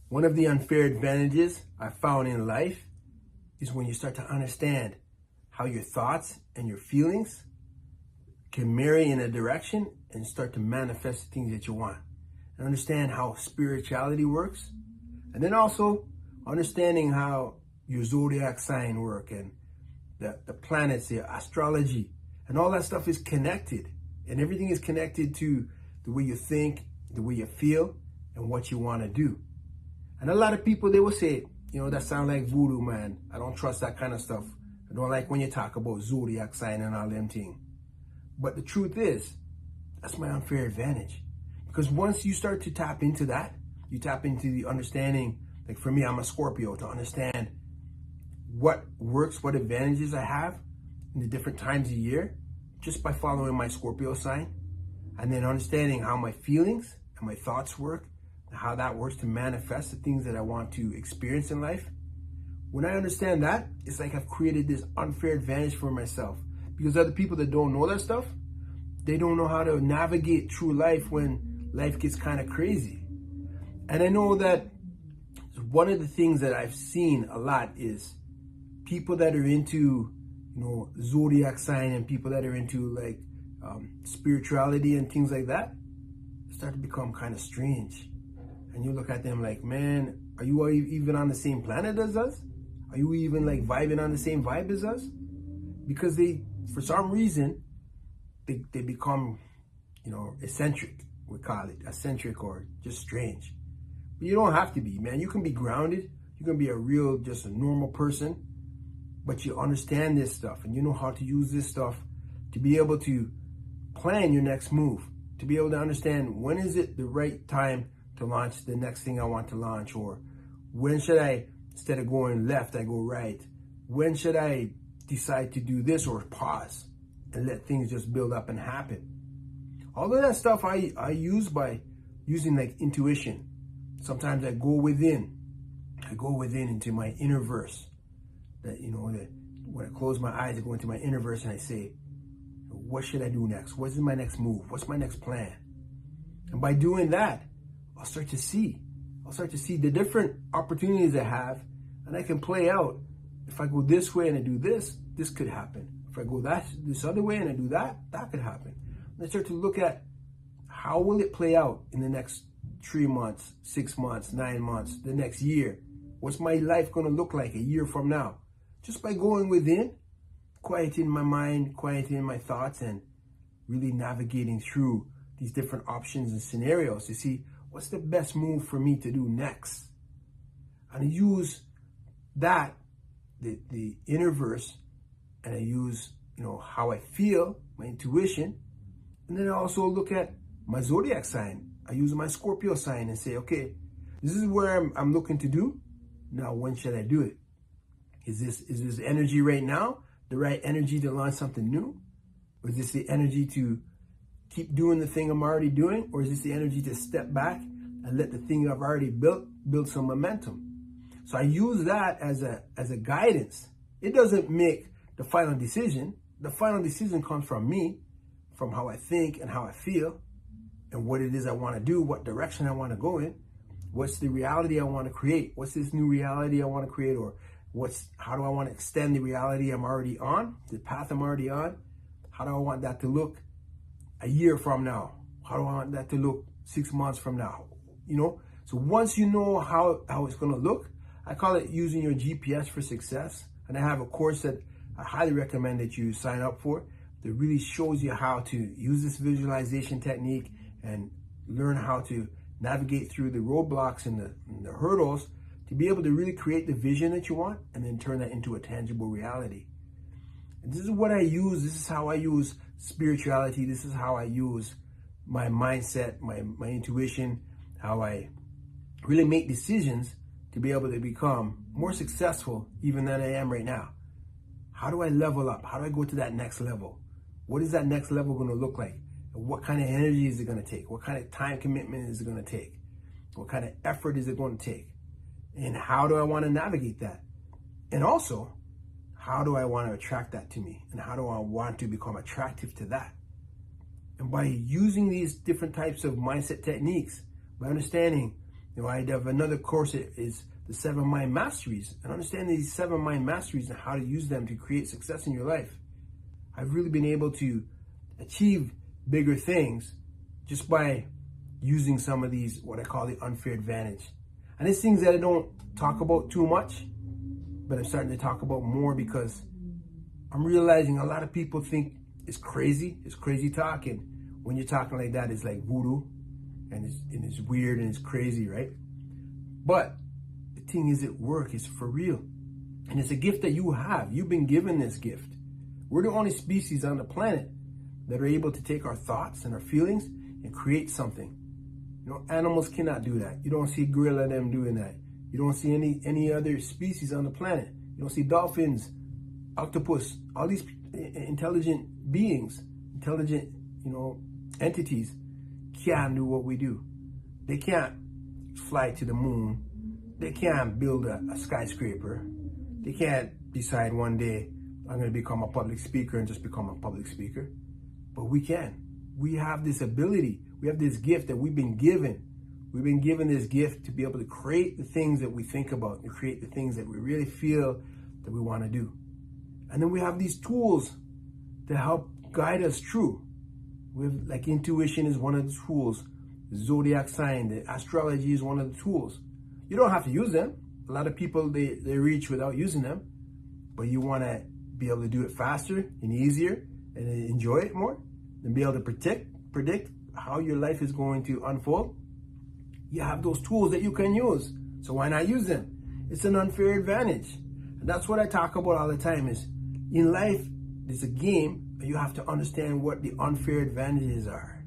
One of the unfair advantages I found in life is when you start to understand how your thoughts and your feelings can marry in a direction and start to manifest the things that you want. And understand how spirituality works. And then also understanding how your zodiac sign work and the planets, the astrology, and all that stuff is connected. And everything is connected to the way you think, the way you feel, and what you want to do. And a lot of people, they will say, that sounds like voodoo, man. I don't trust that kind of stuff. I don't like when you talk about zodiac sign and all them things. But the truth is, that's my unfair advantage. Because once you start to tap into that, you tap into the understanding, like for me, I'm a Scorpio, to understand what works, what advantages I have in the different times of year, just by following my Scorpio sign, and then understanding how my feelings and my thoughts work, and how that works to manifest the things that I want to experience in life. When I understand that, it's like I've created this unfair advantage for myself. Because other people that don't know that stuff, they don't know how to navigate through life when life gets kind of crazy. And I know that one of the things that I've seen a lot is people that are into, zodiac sign and people that are into like spirituality and things like that start to become kind of strange. And you look at them like, man, are you even on the same planet as us? Are you even like vibing on the same vibe as us? Because they, for some reason, they become, eccentric, we call it, eccentric or just strange. But you don't have to be, man. You can be grounded. You can be just a normal person, but you understand this stuff and you know how to use this stuff to be able to plan your next move, to be able to understand when is it the right time to launch the next thing I want to launch, or when should I, instead of going left, I go right? When should I decide to do this or pause and let things just build up and happen? All of that stuff I use by using like intuition. Sometimes I go within into my inner verse. That when I close my eyes, I go into my inner verse and I say, what should I do next? What's my next move? What's my next plan? And by doing that, I'll start to see the different opportunities I have, and I can play out. If I go this way and I do this, this could happen. If I go this other way and I do that, that could happen. And I start to look at how will it play out in the next 3 months, 6 months, 9 months, the next year. What's my life going to look like a year from now? Just by going within, quieting my mind, quieting my thoughts, and really navigating through these different options and scenarios to see what's the best move for me to do next. And I use that, the inner verse, and I use, how I feel, my intuition, and then I also look at my zodiac sign. I use my Scorpio sign and say, okay, this is where I'm looking to do. Now, when should I do it? Is this energy right now the right energy to launch something new? Or is this the energy to keep doing the thing I'm already doing? Or is this the energy to step back and let the thing I've already built build some momentum? So I use that as a guidance. It doesn't make the final decision. The final decision comes from me, from how I think and how I feel, and what it is I want to do, what direction I want to go in, what's the reality I want to create, what's this new reality I want to create, or how do I want to extend the reality I'm already on, the path I'm already on? How do I want that to look a year from now? How do I want that to look 6 months from now? So once you know how it's going to look, I call it using your GPS for success. And I have a course that I highly recommend that you sign up for that really shows you how to use this visualization technique and learn how to navigate through the roadblocks and the hurdles to be able to really create the vision that you want and then turn that into a tangible reality. And this is what I use. This is how I use spirituality. This is how I use my mindset, my intuition, how I really make decisions to be able to become more successful even than I am right now. How do I level up? How do I go to that next level? What is that next level going to look like? And what kind of energy is it going to take? What kind of time commitment is it going to take? What kind of effort is it going to take? And how do I want to navigate that? And also, how do I want to attract that to me? And how do I want to become attractive to that? And by using these different types of mindset techniques, by understanding You know, I have another course that is the 7 Mind Masteries, and understanding these 7 Mind Masteries and how to use them to create success in your life. I've really been able to achieve bigger things just by using some of these, what I call the unfair advantage. And it's things that I don't talk about too much, but I'm starting to talk about more because I'm realizing a lot of people think it's crazy talk, and when you're talking like that, it's like voodoo, and it's weird and it's crazy, right? But the thing is, it works, it's for real. And it's a gift that you have. You've been given this gift. We're the only species on the planet that are able to take our thoughts and our feelings and create something. You know, animals cannot do that. You don't see gorilla them doing that. You don't see any other species on the planet. You don't see dolphins, octopus, all these intelligent beings, intelligent, you know, entities can't do what we do. They can't fly to the moon. They can't build a skyscraper. They can't decide one day, I'm going to become a public speaker and just become a public speaker. But we can. We have this ability. We have this gift that we've been given. We've been given this gift to be able to create the things that we think about, and create the things that we really feel that we want to do. And then we have these tools to help guide us through. We have, like, intuition is one of the tools. The Zodiac sign, the astrology is one of the tools. You don't have to use them. A lot of people, they reach without using them. But you want to be able to do it faster and easier and enjoy it more, and be able to predict how your life is going to unfold. You have those tools that you can use. So why not use them? It's an unfair advantage. And that's what I talk about all the time is, in life, there's a game, and you have to understand what the unfair advantages are.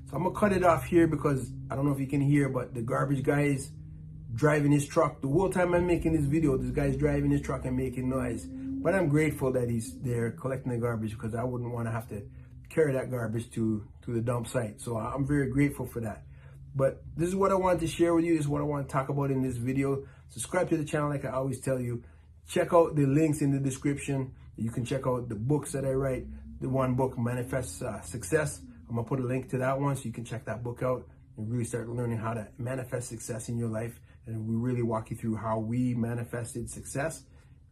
So I'm going to cut it off here because I don't know if you can hear, but the garbage guy is driving his truck. The whole time I'm making this video, this guy's driving his truck and making noise. But I'm grateful that he's there collecting the garbage, because I wouldn't want to have to carry that garbage to the dump site. So I'm very grateful for that. But this is what I wanted to share with you. This is what I want to talk about in this video. Subscribe to the channel like I always tell you. Check out the links in the description. You can check out the books that I write. The one book, Manifest Success. I'm going to put a link to that one so you can check that book out and really start learning how to manifest success in your life. And we really walk you through how we manifested success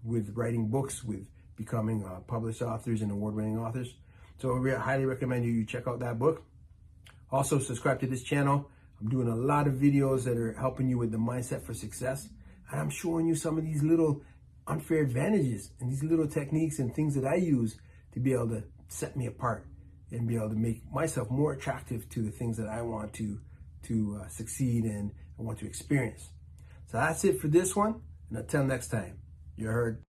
with writing books, with becoming published authors and award-winning authors. So I highly recommend you check out that book. Also, subscribe to this channel. I'm doing a lot of videos that are helping you with the mindset for success. And I'm showing you some of these little unfair advantages and these little techniques and things that I use to be able to set me apart and be able to make myself more attractive to the things that I want to succeed in and want to experience. So that's it for this one. And until next time, you heard.